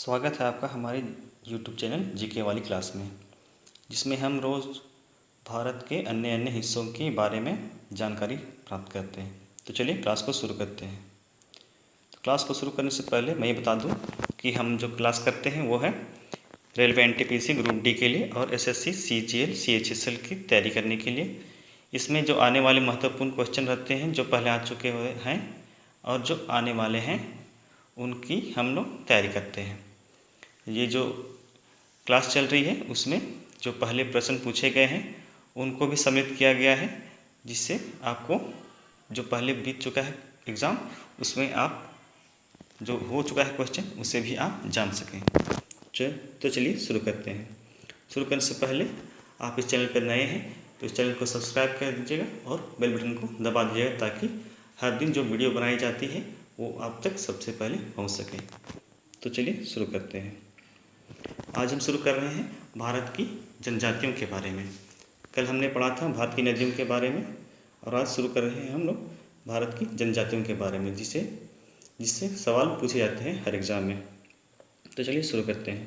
स्वागत है आपका हमारे YouTube चैनल जीके वाली क्लास में, जिसमें हम रोज़ भारत के अन्य अन्य हिस्सों के बारे में जानकारी प्राप्त करते हैं। तो चलिए क्लास को शुरू करते हैं। तो क्लास को शुरू करने से पहले मैं ये बता दूं कि हम जो क्लास करते हैं वो है रेलवे एनटीपीसी ग्रुप डी के लिए और एसएससी सीजीएल सीएचएसएल की तैयारी करने के लिए। इसमें जो आने वाले महत्वपूर्ण क्वेश्चन रहते हैं, जो पहले आ चुके हुए हैं और जो आने वाले हैं, उनकी हम लोग तैयारी करते हैं। ये जो क्लास चल रही है उसमें जो पहले प्रश्न पूछे गए हैं उनको भी सम्मिलित किया गया है, जिससे आपको जो पहले बीत चुका है एग्ज़ाम उसमें आप जो हो चुका है क्वेश्चन उसे भी आप जान सकें। तो चलिए शुरू करते हैं। शुरू करने से पहले आप इस चैनल पर नए हैं तो इस चैनल को सब्सक्राइब कर दीजिएगा और बेल बटन को दबा दीजिएगा, ताकि हर दिन जो वीडियो बनाई जाती है वो आप तक सबसे पहले पहुंच सके। तो चलिए शुरू करते हैं। आज हम शुरू कर रहे हैं भारत की जनजातियों के बारे में। कल हमने पढ़ा था भारत की नदियों के बारे में, और आज शुरू कर रहे हैं हम लोग भारत की जनजातियों के बारे में, जिससे सवाल पूछे जाते हैं हर एग्ज़ाम में। तो चलिए शुरू करते हैं।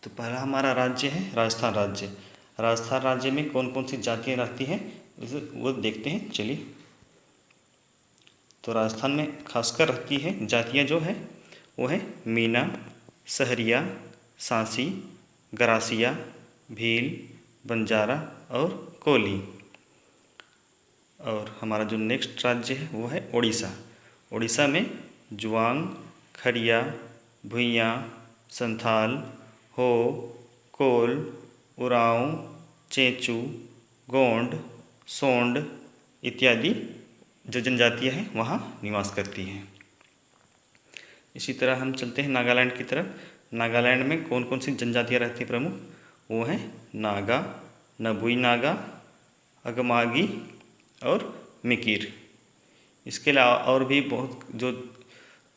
तो पहला हमारा राज्य है राजस्थान राज्य। राजस्थान राज्य में कौन कौन सी जातियाँ रहती हैं वो देखते हैं। चलिए, तो राजस्थान में खासकर रहती है जातियाँ जो है वो है मीना, सहरिया, सांसी, गरासिया, भील, बंजारा और कोली। और हमारा जो नेक्स्ट राज्य है वो है उड़ीसा। उड़ीसा में जुआंग, खड़िया, भुइयाँ, संथाल, हो, कोल, उरांव, चेंचू, गोंड, सोंड इत्यादि जो जनजातियाँ हैं वहाँ निवास करती हैं। इसी तरह हम चलते हैं नागालैंड की तरफ। नागालैंड में कौन कौन सी जनजातियाँ रहती हैं प्रमुख? वो हैं नागा, नबुई नागा, अगमागी और मिकिर। इसके अलावा और भी बहुत जो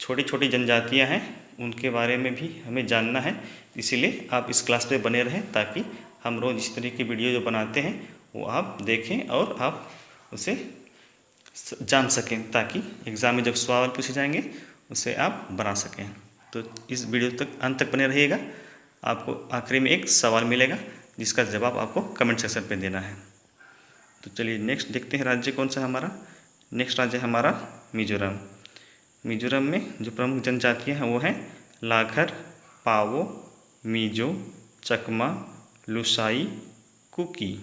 छोटी छोटी जनजातियाँ हैं उनके बारे में भी हमें जानना है, इसीलिए आप इस क्लास पे बने रहें, ताकि हम रोज़ इस तरह की वीडियो जो बनाते हैं वो आप देखें और आप उसे जान सकें, ताकि एग्ज़ाम में जब सवाल पूछे जाएंगे उसे आप बना सकें। तो इस वीडियो तक अंत तक बने रहिएगा। आपको आखिरी में एक सवाल मिलेगा जिसका जवाब आपको कमेंट सेक्शन पे देना है। तो चलिए नेक्स्ट देखते हैं राज्य कौन सा है हमारा। नेक्स्ट राज्य है हमारा मिजोरम। मिजोरम में जो प्रमुख जनजातियाँ हैं वो हैं लाखर, पावो, मीजो, चकमा, लुसाई, कुकी।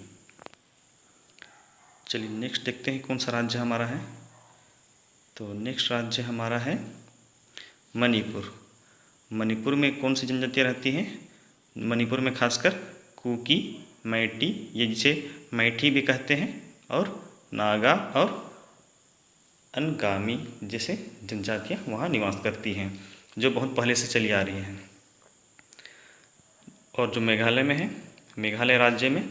चलिए नेक्स्ट देखते हैं कौन सा राज्य हमारा है। तो नेक्स्ट राज्य हमारा है मणिपुर। मणिपुर में कौन सी जनजातियाँ रहती हैं? मणिपुर में खासकर कुकी, मैटी, ये जिसे मैठी भी कहते हैं, और नागा और अनगामी जैसे जनजातियाँ वहाँ निवास करती हैं, जो बहुत पहले से चली आ रही हैं। और जो मेघालय में है, मेघालय राज्य में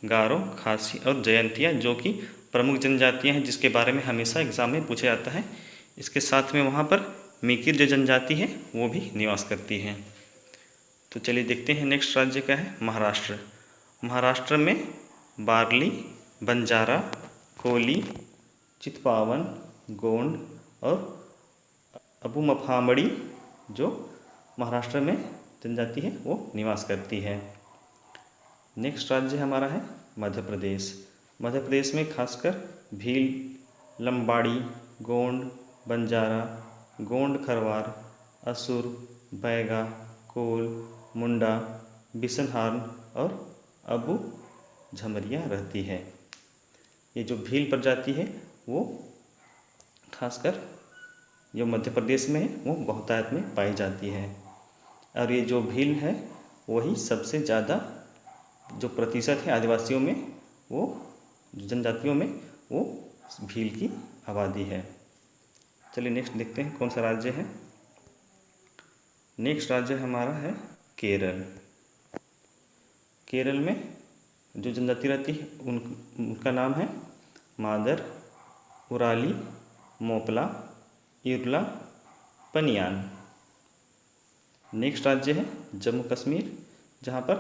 गारो, खासी और जयंतिया जो कि प्रमुख जनजातियाँ हैं, जिसके बारे में हमेशा एग्ज़ाम में पूछा जाता है। इसके साथ में वहाँ पर मिकिर जो जनजाति है वो भी निवास करती है। तो चलिए देखते हैं नेक्स्ट राज्य का है महाराष्ट्र। महाराष्ट्र में बार्ली, बंजारा, कोली, चितपावन, गोंड और अबुमफामड़ी जो महाराष्ट्र में जनजाति है वो निवास करती है। नेक्स्ट राज्य हमारा है मध्य प्रदेश। मध्य प्रदेश में खासकर भील, लंबाड़ी, गोंड, बंजारा, गोंड खरवार, असुर, बैगा, कोल, मुंडा, बिसनहार्न और अबू झमरिया रहती है। ये जो भील प्रजाति है वो खासकर जो मध्य प्रदेश में है वो बहुतायत में पाई जाती है, और ये जो भील है वही सबसे ज़्यादा जो प्रतिशत है आदिवासियों में, वो जनजातियों में वो भील की आबादी है। चलिए नेक्स्ट देखते हैं कौन सा राज्य है। नेक्स्ट राज्य हमारा है केरल। केरल में जो जनजाति रहती है उनका नाम है मादर, उराली, मोपला, इरला, पनियान। नेक्स्ट राज्य है जम्मू कश्मीर, जहाँ पर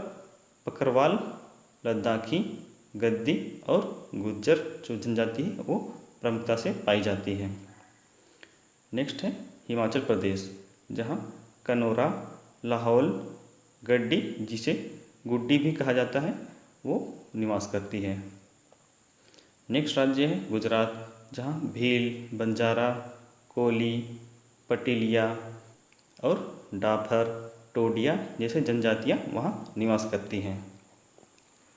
पकरवाल, लद्दाखी, गद्दी और गुज्जर जो जनजाति है वो प्रमुखता से पाई जाती है। नेक्स्ट है हिमाचल प्रदेश, जहाँ कनौरा, लाहौल, गड्डी, जिसे गुड्डी भी कहा जाता है, वो निवास करती है। नेक्स्ट राज्य है गुजरात, जहाँ भील, बंजारा, कोली, पटेलिया और डाफर, टोडिया जैसे जनजातियाँ वहाँ निवास करती हैं।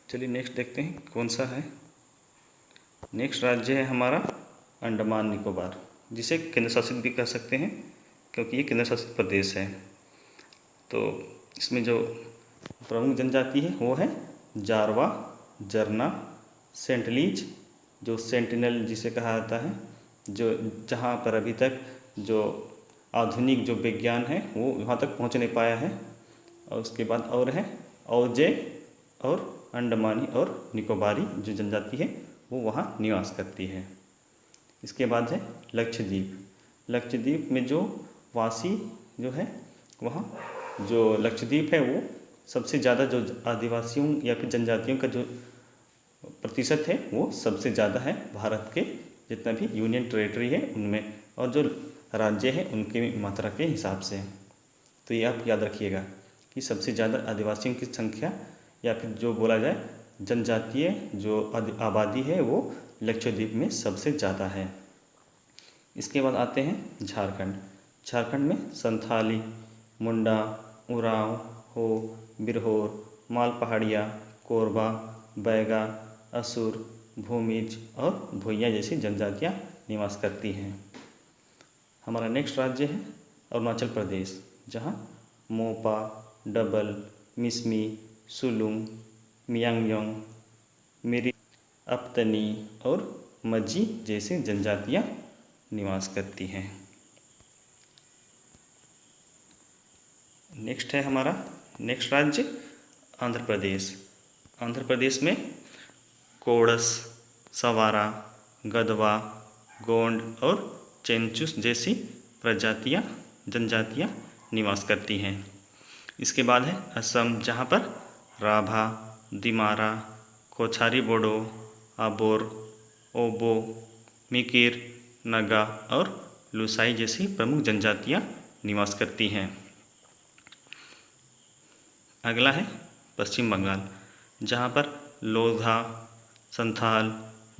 चलिए नेक्स्ट देखते हैं कौन सा है। नेक्स्ट राज्य है हमारा अंडमान निकोबार, जिसे केंद्र शासित भी कह सकते हैं क्योंकि ये केंद्र शासित प्रदेश है। तो इसमें जो प्रमुख जनजाति है वो है जारवा, जरना, सेंटलीज, जो सेंटिनल जिसे कहा जाता है, जो जहाँ पर अभी तक जो आधुनिक जो विज्ञान है वो वहाँ तक पहुँच नहीं पाया है। और उसके बाद और है औजे और अंडमानी और निकोबारी जो जनजाति है वो वहाँ निवास करती है। इसके बाद है लक्षद्वीप। लक्षद्वीप में जो वासी जो है वहाँ जो लक्षद्वीप है वो सबसे ज़्यादा जो आदिवासियों या फिर जनजातियों का जो प्रतिशत है वो सबसे ज़्यादा है भारत के जितना भी यूनियन टेरिटरी है उनमें, और जो राज्य है उनकी मात्रा के हिसाब से। तो ये आप याद रखिएगा कि सबसे ज़्यादा आदिवासियों की संख्या या फिर जो बोला जाए जनजातीय जो आबादी है वो लक्षद्वीप में सबसे ज़्यादा है। इसके बाद आते हैं झारखंड। झारखंड में संथाली, मुंडा, उरांव, हो, बिरहोर, माल पहाड़िया, कोरबा, बैगा, असुर, भूमिज और भुइयाँ जैसी जनजातियाँ निवास करती हैं। हमारा नेक्स्ट राज्य है अरुणाचल प्रदेश, जहाँ मोपा, डबल, मिसमी, सुलुंग, मियांगयोंग, मिरी, अपतनी और मज्जी जैसे जनजातियाँ निवास करती हैं। नेक्स्ट है हमारा नेक्स्ट राज्य आंध्र प्रदेश। आंध्र प्रदेश में कोडस, सवारा, गदवा, गोंड और चेंचुस जैसी प्रजातियाँ जनजातियाँ निवास करती हैं। इसके बाद है असम, जहाँ पर राभा, दिमारा, कोछारी बोडो, आबोर, ओबो, मिकिर, नगा और लुसाई जैसी प्रमुख जनजातियाँ निवास करती हैं। अगला है पश्चिम बंगाल, जहाँ पर लोधा, संथाल,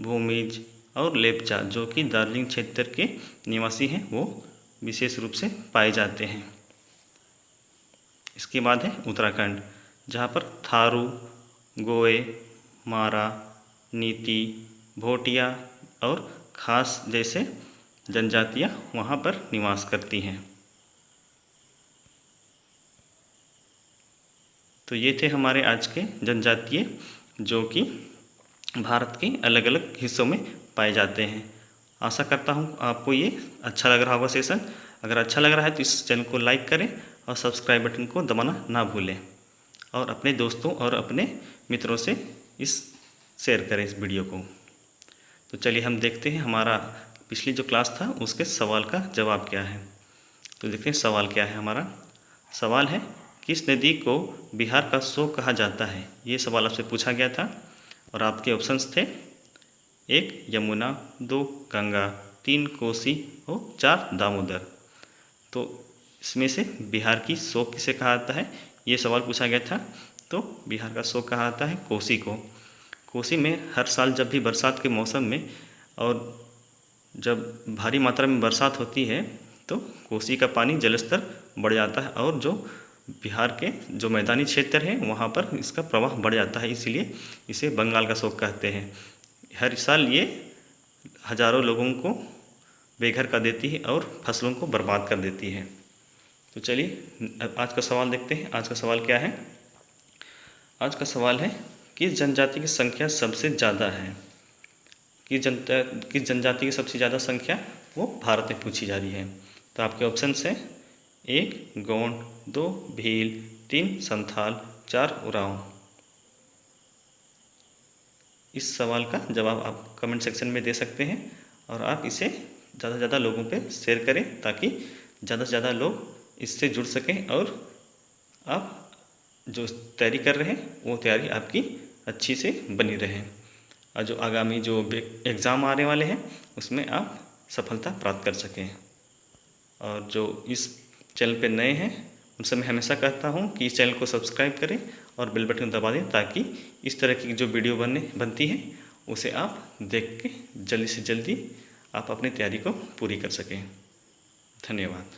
भूमिज और लेपचा जो कि दार्जिलिंग क्षेत्र के निवासी हैं वो विशेष रूप से पाए जाते हैं। इसके बाद है उत्तराखंड, जहाँ पर थारू, गोए, मारा, नीति, भोटिया और खास जैसे जनजातियाँ वहाँ पर निवास करती हैं। तो ये थे हमारे आज के जनजातीय जो कि भारत के अलग अलग हिस्सों में पाए जाते हैं। आशा करता हूँ आपको ये अच्छा लग रहा होगा सेशन। अगर अच्छा लग रहा है तो इस चैनल को लाइक करें और सब्सक्राइब बटन को दबाना ना भूलें, और अपने दोस्तों और अपने मित्रों से शेयर करें इस वीडियो को। तो चलिए हम देखते हैं हमारा पिछली जो क्लास था उसके सवाल का जवाब क्या है। तो देखते हैं सवाल क्या है हमारा। सवाल है किस नदी को बिहार का शोक कहा जाता है। ये सवाल आपसे पूछा गया था और आपके ऑप्शंस थे 1 यमुना, 2 गंगा, 3 कोसी और 4 दामोदर। तो इसमें से बिहार की शोक किसे कहा जाता है ये सवाल पूछा गया था। तो बिहार का शोक कहा जाता है कोसी को। कोसी में हर साल जब भी बरसात के मौसम में और जब भारी मात्रा में बरसात होती है तो कोसी का पानी जलस्तर बढ़ जाता है और जो बिहार के जो मैदानी क्षेत्र हैं वहाँ पर इसका प्रवाह बढ़ जाता है, इसीलिए इसे बंगाल का शोक कहते हैं। हर साल ये हजारों लोगों को बेघर कर देती है और फसलों को बर्बाद कर देती है। तो चलिए आज का सवाल देखते हैं। आज का सवाल क्या है। आज का सवाल है किस जनजाति की संख्या सबसे ज़्यादा है। किस जनजाति की सबसे ज़्यादा संख्या वो भारत में पूछी जा रही है। तो आपके ऑप्शन है 1 गोंड, 2 भील, 3 संथाल, 4 उरांव। इस सवाल का जवाब आप कमेंट सेक्शन में दे सकते हैं और आप इसे ज़्यादा से ज़्यादा लोगों पे शेयर करें ताकि ज़्यादा से ज़्यादा लोग इससे जुड़ सकें और आप जो तैयारी कर रहे हैं वो तैयारी आपकी अच्छी से बनी रहे और जो आगामी जो एग्ज़ाम आने वाले हैं उसमें आप सफलता प्राप्त कर सकें। और जो इस चैनल पे नए हैं उनसे मैं हमेशा कहता हूँ कि इस चैनल को सब्सक्राइब करें और बेल बटन दबा दें, ताकि इस तरह की जो वीडियो बनती है उसे आप देख के जल्दी से जल्दी आप अपनी तैयारी को पूरी कर सकें। धन्यवाद।